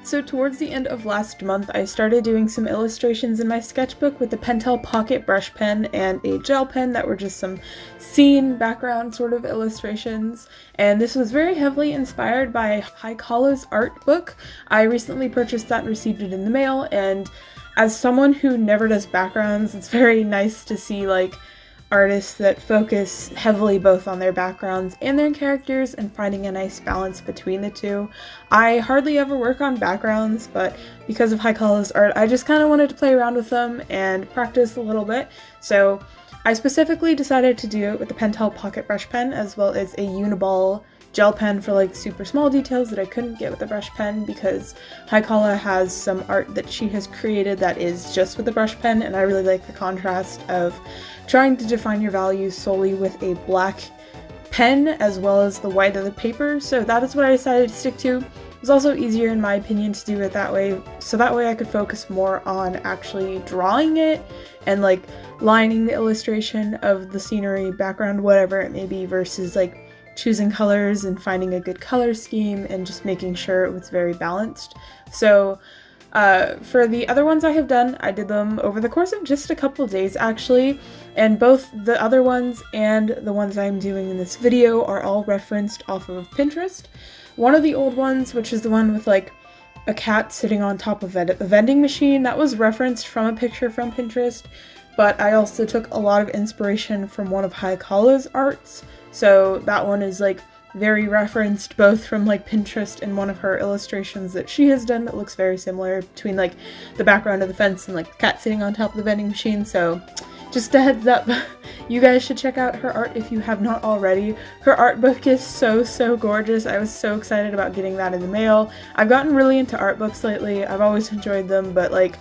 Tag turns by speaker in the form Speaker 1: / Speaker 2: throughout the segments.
Speaker 1: So towards the end of last month, I started doing some illustrations in my sketchbook with the Pentel Pocket brush pen and a gel pen that were just some scene background sort of illustrations. And this was very heavily inspired by Haikala's art book. I recently purchased that and received it in the mail, and as someone who never does backgrounds, it's very nice to see like artists that focus heavily both on their backgrounds and their characters and finding a nice balance between the two. I hardly ever work on backgrounds, but because of Haikala's art, I just kind of wanted to play around with them and practice a little bit. So I specifically decided to do it with the Pentel Pocket brush pen as well as a Uniball gel pen for like super small details that I couldn't get with the brush pen, because Haikala has some art that she has created that is just with the brush pen, and I really like the contrast of trying to define your values solely with a black pen as well as the white of the paper. So that is what I decided to stick to. It was also easier in my opinion to do it that way, so that way I could focus more on actually drawing it and like lining the illustration of the scenery, background, whatever it may be, versus like choosing colors and finding a good color scheme and just making sure it was very balanced. So for the other ones I have done, I did them over the course of just a couple days actually, and both the other ones and the ones I'm doing in this video are all referenced off of Pinterest. One of the old ones, which is the one with like a cat sitting on top of a vending machine, that was referenced from a picture from Pinterest, but I also took a lot of inspiration from one of Haikala's arts. So that one is like very referenced both from like Pinterest and one of her illustrations that she has done that looks very similar between like the background of the fence and like the cat sitting on top of the vending machine. So just a heads up, you guys should check out her art if you have not already. Her art book is so gorgeous. I was so excited about getting that in the mail. I've gotten really into art books lately. I've always enjoyed them, but like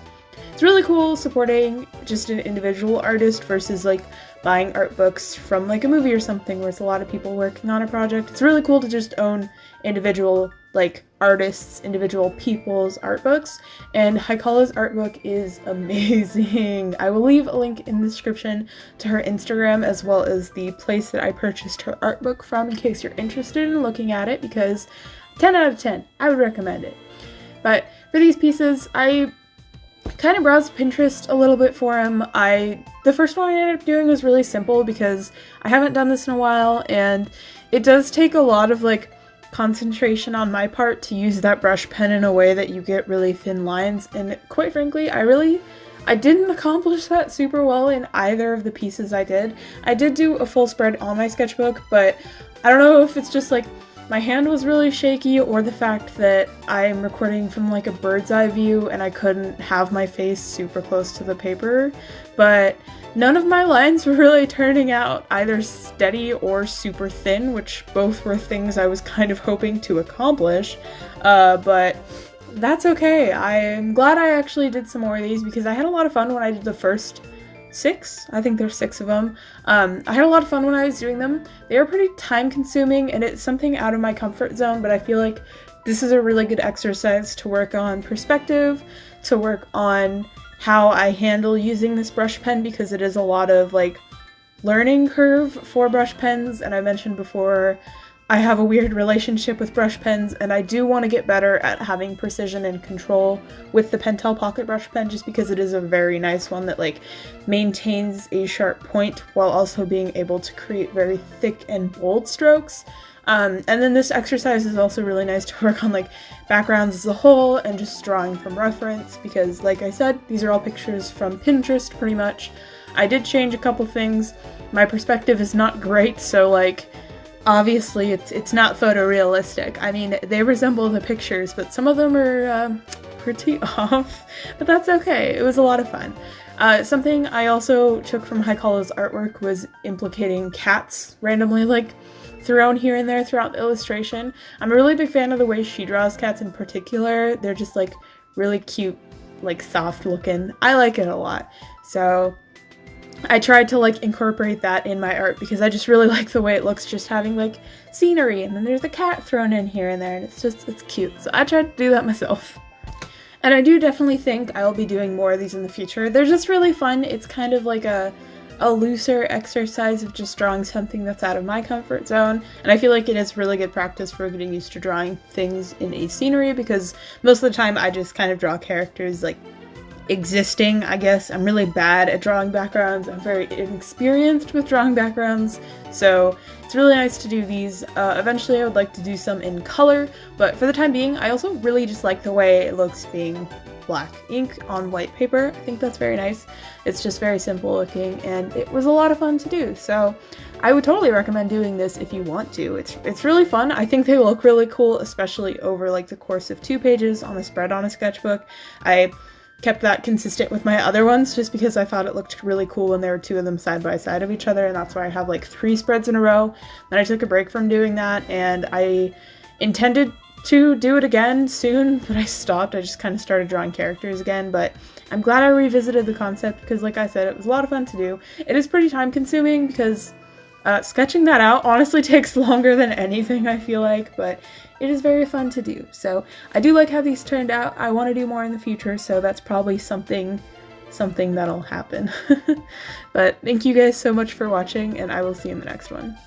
Speaker 1: it's really cool supporting just an individual artist versus like buying art books from like a movie or something where it's a lot of people working on a project. It's really cool to just own individual like artists, individual people's art books, and Haikala's art book is amazing. I will leave a link in the description to her Instagram as well as the place that I purchased her art book from in case you're interested in looking at it, because 10 out of 10, I would recommend it. But for these pieces, I kind of browsed Pinterest a little bit for him. The first one I ended up doing was really simple because I haven't done this in a while, and it does take a lot of like concentration on my part to use that brush pen in a way that you get really thin lines, and quite frankly I didn't accomplish that super well in either of the pieces I did. I did do a full spread on my sketchbook, but I don't know if it's just like my hand was really shaky or the fact that I'm recording from like a bird's eye view and I couldn't have my face super close to the paper, but none of my lines were really turning out either steady or super thin, which both were things I was kind of hoping to accomplish, but that's okay. I'm glad I actually did some more of these because I had a lot of fun when I did the first 6. I think there's 6 of them. I had a lot of fun when I was doing them. They were pretty time consuming and it's something out of my comfort zone, but I feel like this is a really good exercise to work on perspective, to work on how I handle using this brush pen, because it is a lot of like learning curve for brush pens, and I mentioned before I have a weird relationship with brush pens, and I do want to get better at having precision and control with the Pentel Pocket brush pen, just because it is a very nice one that like maintains a sharp point while also being able to create very thick and bold strokes. And then this exercise is also really nice to work on like backgrounds as a whole and just drawing from reference, because like I said, these are all pictures from Pinterest pretty much. I did change a couple things. My perspective is not great, so like obviously it's not photorealistic. I mean, they resemble the pictures, but some of them are pretty off, but that's okay. It was a lot of fun. Something I also took from Haikala's artwork was implicating cats randomly like thrown here and there throughout the illustration. I'm a really big fan of the way she draws cats in particular. They're just like really cute, like soft looking. I like it a lot. So I tried to like incorporate that in my art because I just really like the way it looks, just having like scenery and then there's a cat thrown in here and there, and it's cute. So I tried to do that myself. And I do definitely think I'll be doing more of these in the future. They're just really fun. It's kind of like a a looser exercise of just drawing something that's out of my comfort zone, and I feel like it is really good practice for getting used to drawing things in a scenery, because most of the time I just kind of draw characters like existing, I guess. I'm really bad at drawing backgrounds. I'm very inexperienced with drawing backgrounds, so it's really nice to do these. Eventually I would like to do some in color, but for the time being I also really just like the way it looks being black ink on white paper. I think that's very nice. It's just very simple looking, and it was a lot of fun to do, so I would totally recommend doing this if you want to. It's really fun. I think they look really cool, especially over like the course of 2 pages on a spread on a sketchbook. I kept that consistent with my other ones just because I thought it looked really cool when there were 2 of them side by side of each other, and that's why I have like 3 spreads in a row. Then I took a break from doing that, and I intended to do it again soon, but I stopped. I just kind of started drawing characters again, but I'm glad I revisited the concept because, like I said, it was a lot of fun to do. It is pretty time consuming because sketching that out honestly takes longer than anything, I feel like, but it is very fun to do. So I do like how these turned out. I want to do more in the future, so that's probably something that'll happen. But thank you guys so much for watching, and I will see you in the next one.